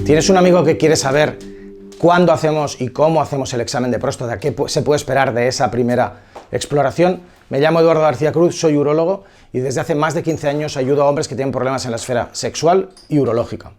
¿Tienes un amigo que quiere saber cuándo hacemos y cómo hacemos el examen de próstata? ¿Qué se puede esperar de esa primera exploración? Me llamo Eduardo García Cruz, soy urólogo y desde hace más de 15 años ayudo a hombres que tienen problemas en la esfera sexual y urológica.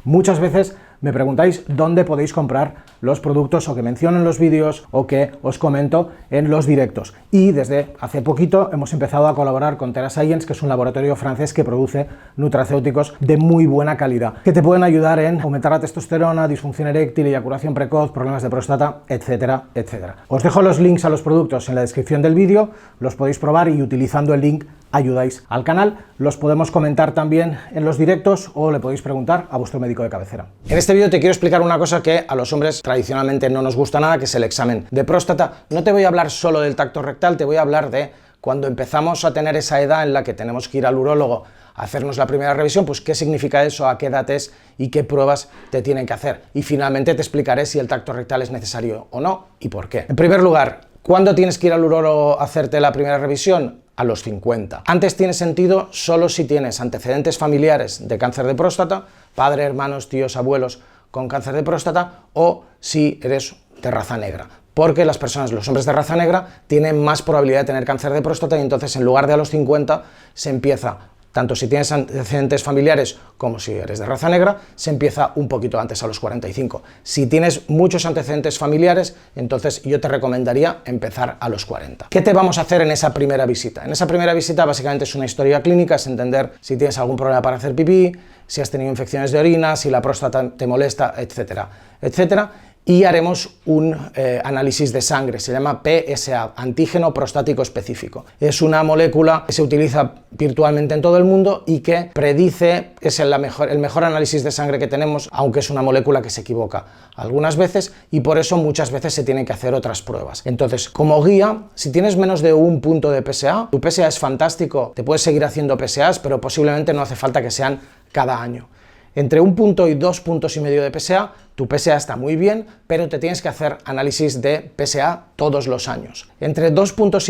Muchas veces me preguntáis dónde podéis comprar los productos o que menciono en los vídeos o que os comento en los directos. Y desde hace poquito hemos empezado a colaborar con TerraScience, que es un laboratorio francés que produce nutracéuticos de muy buena calidad, que te pueden ayudar en aumentar la testosterona, disfunción eréctil, eyaculación precoz, problemas de próstata, etcétera, etcétera. Os dejo los links a los productos en la descripción del vídeo, los podéis probar y utilizando el link ayudáis al canal. Los podemos comentar también en los directos o le podéis preguntar a vuestro médico de cabecera. En este vídeo te quiero explicar una cosa que a los hombres tradicionalmente no nos gusta nada, que es el examen de próstata. No te voy a hablar solo del tacto rectal, te voy a hablar de cuando empezamos a tener esa edad en la que tenemos que ir al urólogo a hacernos la primera revisión, pues qué significa eso, a qué edad es y qué pruebas te tienen que hacer. Y finalmente te explicaré si el tacto rectal es necesario o no y por qué. En primer lugar, ¿cuándo tienes que ir al urólogo a hacerte la primera revisión? A los 50. Antes tiene sentido solo si tienes antecedentes familiares de cáncer de próstata, padre, hermanos, tíos, abuelos con cáncer de próstata, o si eres de raza negra. Porque los hombres de raza negra tienen más probabilidad de tener cáncer de próstata y entonces en lugar de a los 50 se empieza, tanto si tienes antecedentes familiares como si eres de raza negra, se empieza un poquito antes, a los 45. Si tienes muchos antecedentes familiares, entonces yo te recomendaría empezar a los 40. ¿Qué te vamos a hacer en esa primera visita? En esa primera visita básicamente es una historia clínica, es entender si tienes algún problema para hacer pipí, si has tenido infecciones de orina, si la próstata te molesta, etcétera, etcétera. Y haremos un análisis de sangre, se llama PSA, antígeno prostático específico. Es una molécula que se utiliza virtualmente en todo el mundo y que predice, es el mejor análisis de sangre que tenemos, aunque es una molécula que se equivoca algunas veces y por eso muchas veces se tienen que hacer otras pruebas. Entonces, como guía, si tienes menos de un punto de PSA, tu PSA es fantástico, te puedes seguir haciendo PSAs, pero posiblemente no hace falta que sean cada año. Entre 1 punto y 2,5 puntos de PSA, tu PSA está muy bien, pero te tienes que hacer análisis de PSA todos los años. Entre 2,5 puntos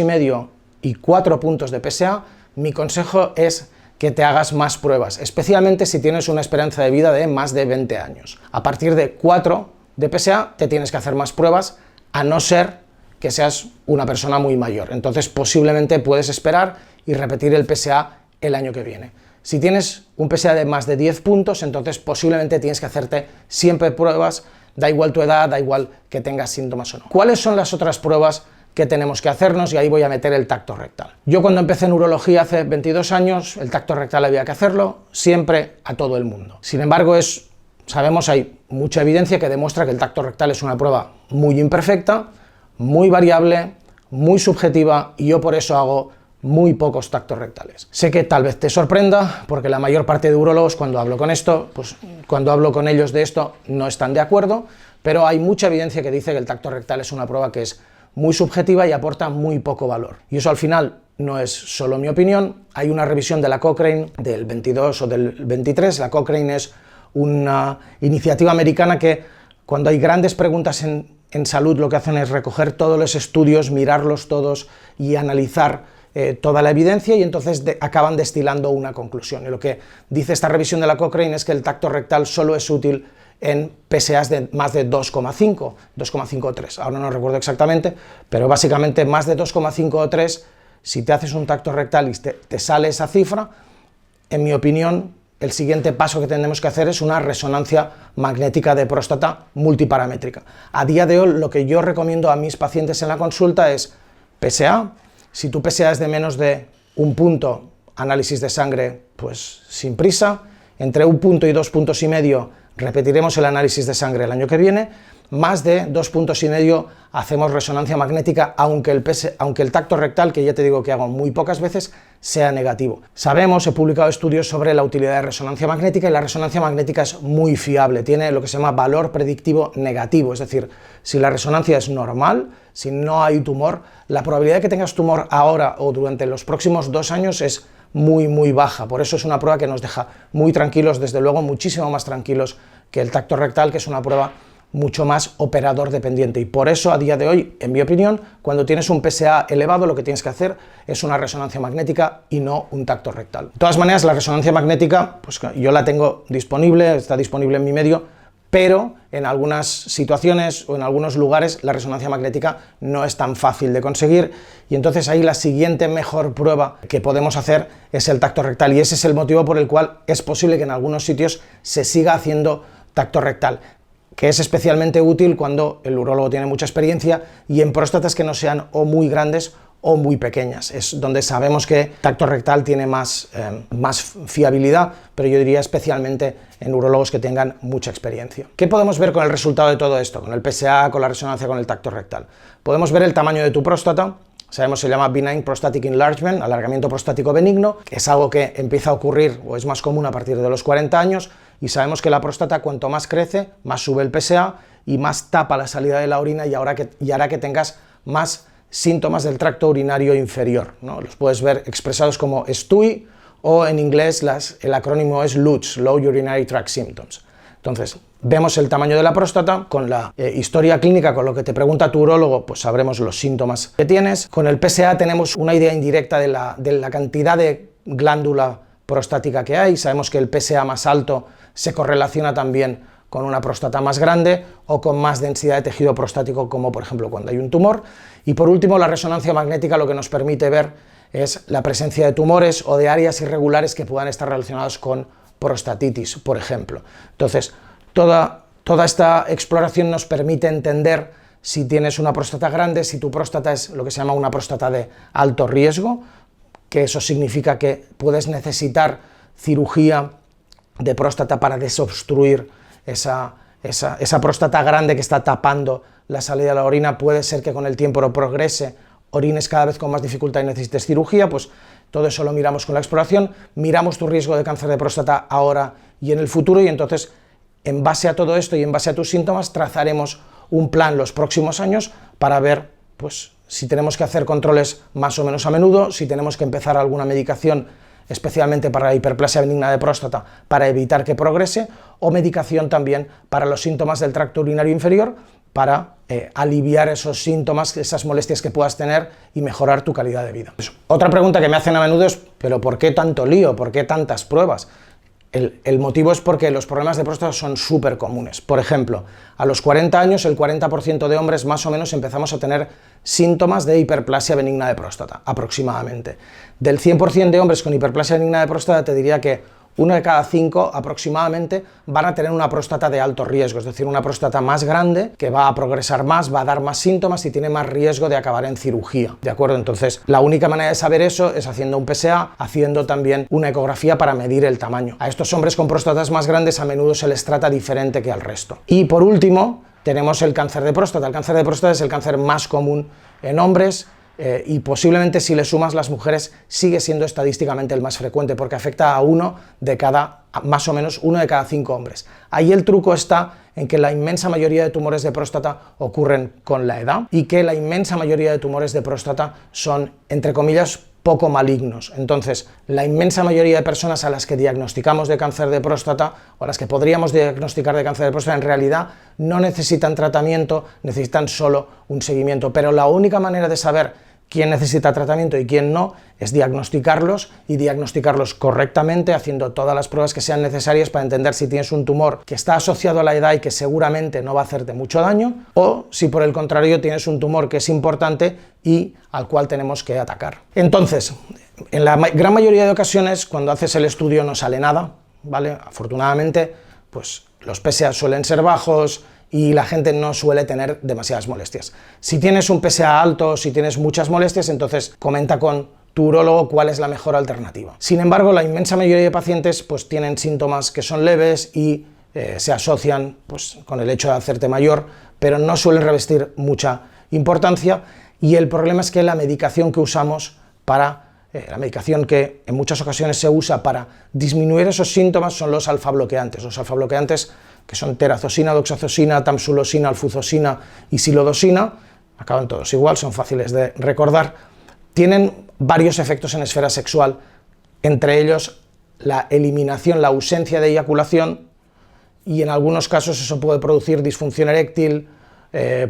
y 4 puntos de PSA, mi consejo es que te hagas más pruebas, especialmente si tienes una esperanza de vida de más de 20 años. A partir de 4 de PSA te tienes que hacer más pruebas, a no ser que seas una persona muy mayor. Entonces posiblemente puedes esperar y repetir el PSA el año que viene. Si tienes un PSA de más de 10 puntos, entonces posiblemente tienes que hacerte siempre pruebas, da igual tu edad, da igual que tengas síntomas o no. ¿Cuáles son las otras pruebas que tenemos que hacernos? Y ahí voy a meter el tacto rectal. Yo cuando empecé en urología hace 22 años, el tacto rectal había que hacerlo siempre a todo el mundo. Sin embargo, sabemos, hay mucha evidencia que demuestra que el tacto rectal es una prueba muy imperfecta, muy variable, muy subjetiva y yo por eso hago muy pocos tactos rectales. Sé que tal vez te sorprenda, porque la mayor parte de urólogos cuando hablo con ellos de esto no están de acuerdo, pero hay mucha evidencia que dice que el tacto rectal es una prueba que es muy subjetiva y aporta muy poco valor. Y eso al final no es solo mi opinión, hay una revisión de la Cochrane del 22 o del 23, la Cochrane es una iniciativa americana que cuando hay grandes preguntas en salud lo que hacen es recoger todos los estudios, mirarlos todos y analizar toda la evidencia y entonces acaban destilando una conclusión. Y lo que dice esta revisión de la Cochrane es que el tacto rectal solo es útil en PSAs de más de 2,5, 2,5 o 3. Ahora no recuerdo exactamente, pero básicamente más de 2,5 o 3, si te haces un tacto rectal y te sale esa cifra, en mi opinión, el siguiente paso que tenemos que hacer es una resonancia magnética de próstata multiparamétrica. A día de hoy, lo que yo recomiendo a mis pacientes en la consulta es PSA. Si tu PSA es de menos de 1 punto, análisis de sangre, pues sin prisa. Entre 1 punto y 2,5 puntos repetiremos el análisis de sangre el año que viene. Más de 2,5 puntos hacemos resonancia magnética, aunque el tacto rectal, que ya te digo que hago muy pocas veces, sea negativo. Sabemos, he publicado estudios sobre la utilidad de resonancia magnética y la resonancia magnética es muy fiable, tiene lo que se llama valor predictivo negativo, es decir, si la resonancia es normal, si no hay tumor, la probabilidad de que tengas tumor ahora o durante los próximos 2 años es muy baja. Por eso es una prueba que nos deja muy tranquilos, desde luego muchísimo más tranquilos que el tacto rectal, que es una prueba mucho más operador dependiente, y por eso a día de hoy, en mi opinión, cuando tienes un PSA elevado lo que tienes que hacer es una resonancia magnética y no un tacto rectal. De todas maneras, la resonancia magnética, pues yo la tengo disponible, está disponible en mi medio, pero en algunas situaciones o en algunos lugares la resonancia magnética no es tan fácil de conseguir, y entonces ahí la siguiente mejor prueba que podemos hacer es el tacto rectal, y ese es el motivo por el cual es posible que en algunos sitios se siga haciendo tacto rectal, que es especialmente útil cuando el urólogo tiene mucha experiencia y en próstatas que no sean o muy grandes o muy pequeñas. Es donde sabemos que tacto rectal tiene más fiabilidad, pero yo diría especialmente en urólogos que tengan mucha experiencia. ¿Qué podemos ver con el resultado de todo esto? Con el PSA, con la resonancia, con el tacto rectal. Podemos ver el tamaño de tu próstata. Sabemos que se llama Benign Prostatic Enlargement, alargamiento prostático benigno, que es algo que empieza a ocurrir o es más común a partir de los 40 años, y sabemos que la próstata cuanto más crece, más sube el PSA y más tapa la salida de la orina y hará que tengas más síntomas del tracto urinario inferior, ¿no? Los puedes ver expresados como STUI o en inglés el acrónimo es LUTS, Low Urinary Tract Symptoms. Entonces, vemos el tamaño de la próstata, con la historia clínica, con lo que te pregunta tu urólogo, pues sabremos los síntomas que tienes. Con el PSA tenemos una idea indirecta de la cantidad de glándula prostática que hay, sabemos que el PSA más alto se correlaciona también con una próstata más grande o con más densidad de tejido prostático, como por ejemplo cuando hay un tumor. Y por último, la resonancia magnética lo que nos permite ver es la presencia de tumores o de áreas irregulares que puedan estar relacionados con prostatitis, por ejemplo. Entonces, toda esta exploración nos permite entender si tienes una próstata grande, si tu próstata es lo que se llama una próstata de alto riesgo, que eso significa que puedes necesitar cirugía de próstata para desobstruir esa próstata grande que está tapando la salida de la orina. Puede ser que con el tiempo lo progrese, orines cada vez con más dificultad y necesites cirugía. Pues todo eso lo miramos con la exploración, miramos tu riesgo de cáncer de próstata ahora y en el futuro, y entonces en base a todo esto y en base a tus síntomas trazaremos un plan los próximos años para ver pues si tenemos que hacer controles más o menos a menudo, si tenemos que empezar alguna medicación especialmente para la hiperplasia benigna de próstata para evitar que progrese, o medicación también para los síntomas del tracto urinario inferior para aliviar esos síntomas, esas molestias que puedas tener y mejorar tu calidad de vida. Otra pregunta que me hacen a menudo es, ¿pero por qué tanto lío? ¿Por qué tantas pruebas? El motivo es porque los problemas de próstata son súper comunes. Por ejemplo, a los 40 años el 40% de hombres más o menos empezamos a tener síntomas de hiperplasia benigna de próstata, aproximadamente. Del 100% de hombres con hiperplasia benigna de próstata te diría que 1 de cada 5 aproximadamente van a tener una próstata de alto riesgo, es decir, una próstata más grande que va a progresar más, va a dar más síntomas y tiene más riesgo de acabar en cirugía, ¿de acuerdo? Entonces, la única manera de saber eso es haciendo un PSA, haciendo también una ecografía para medir el tamaño. A estos hombres con próstatas más grandes a menudo se les trata diferente que al resto. Y por último, tenemos el cáncer de próstata. El cáncer de próstata es el cáncer más común en hombres, y posiblemente si le sumas las mujeres sigue siendo estadísticamente el más frecuente porque afecta a más o menos 1 de cada 5 hombres. Ahí el truco está en que la inmensa mayoría de tumores de próstata ocurren con la edad y que la inmensa mayoría de tumores de próstata son, entre comillas, poco malignos. Entonces, la inmensa mayoría de personas a las que diagnosticamos de cáncer de próstata o a las que podríamos diagnosticar de cáncer de próstata en realidad no necesitan tratamiento, necesitan solo un seguimiento. Pero la única manera de saber quién necesita tratamiento y quién no es diagnosticarlos y diagnosticarlos correctamente, haciendo todas las pruebas que sean necesarias para entender si tienes un tumor que está asociado a la edad y que seguramente no va a hacerte mucho daño, o si por el contrario tienes un tumor que es importante y al cual tenemos que atacar. Entonces, en la gran mayoría de ocasiones, cuando haces el estudio no sale nada, ¿vale? Afortunadamente, pues los PSA suelen ser bajos y la gente no suele tener demasiadas molestias. Si tienes un PSA alto, si tienes muchas molestias, entonces comenta con tu urólogo cuál es la mejor alternativa. Sin embargo, la inmensa mayoría de pacientes pues tienen síntomas que son leves y se asocian pues con el hecho de hacerte mayor, pero no suelen revestir mucha importancia, y el problema es que la medicación que usamos la medicación que en muchas ocasiones se usa para disminuir esos síntomas son los alfa-bloqueantes. Los alfa-bloqueantes, que son terazosina, doxazosina, tamsulosina, alfuzosina y silodosina, acaban todos igual, son fáciles de recordar, tienen varios efectos en esfera sexual, entre ellos la eliminación, la ausencia de eyaculación, y en algunos casos eso puede producir disfunción eréctil,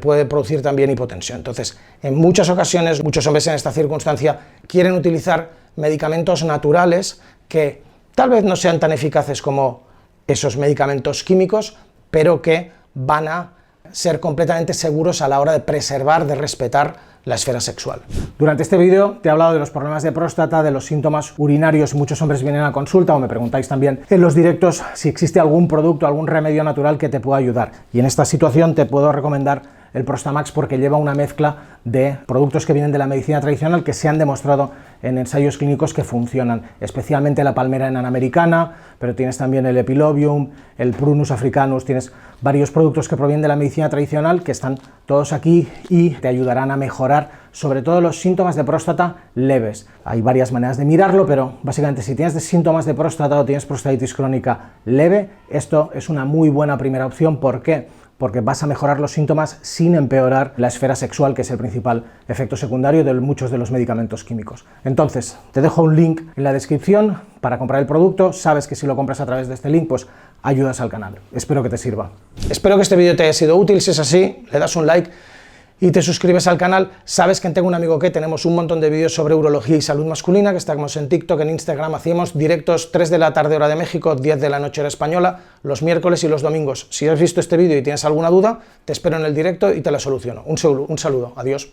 puede producir también hipotensión. Entonces, en muchas ocasiones, muchos hombres en esta circunstancia quieren utilizar medicamentos naturales que tal vez no sean tan eficaces como esos medicamentos químicos, pero que van a ser completamente seguros a la hora de preservar, de respetar la esfera sexual. Durante este vídeo te he hablado de los problemas de próstata, de los síntomas urinarios. Muchos hombres vienen a consulta o me preguntáis también en los directos si existe algún producto, algún remedio natural que te pueda ayudar. Y en esta situación te puedo recomendar el Prostamax porque lleva una mezcla de productos que vienen de la medicina tradicional que se han demostrado en ensayos clínicos que funcionan, especialmente la palmera enana americana, pero tienes también el Epilobium, el Prunus africanus, tienes varios productos que provienen de la medicina tradicional que están todos aquí y te ayudarán a mejorar sobre todo los síntomas de próstata leves. Hay varias maneras de mirarlo, pero básicamente si tienes síntomas de próstata o tienes prostatitis crónica leve, esto es una muy buena primera opción. ¿Por qué? Porque vas a mejorar los síntomas sin empeorar la esfera sexual, que es el principal efecto secundario de muchos de los medicamentos químicos. Entonces, te dejo un link en la descripción para comprar el producto. Sabes que si lo compras a través de este link, pues ayudas al canal. Espero que te sirva. Espero que este vídeo te haya sido útil. Si es así, le das un like y te suscribes al canal. Sabes que Tengo un amigo que tenemos un montón de vídeos sobre urología y salud masculina, que estamos en TikTok, en Instagram, hacemos directos 3 de la tarde hora de México, 10 de la noche hora española, los miércoles y los domingos. Si has visto este vídeo y tienes alguna duda, te espero en el directo y te la soluciono. Un saludo, adiós.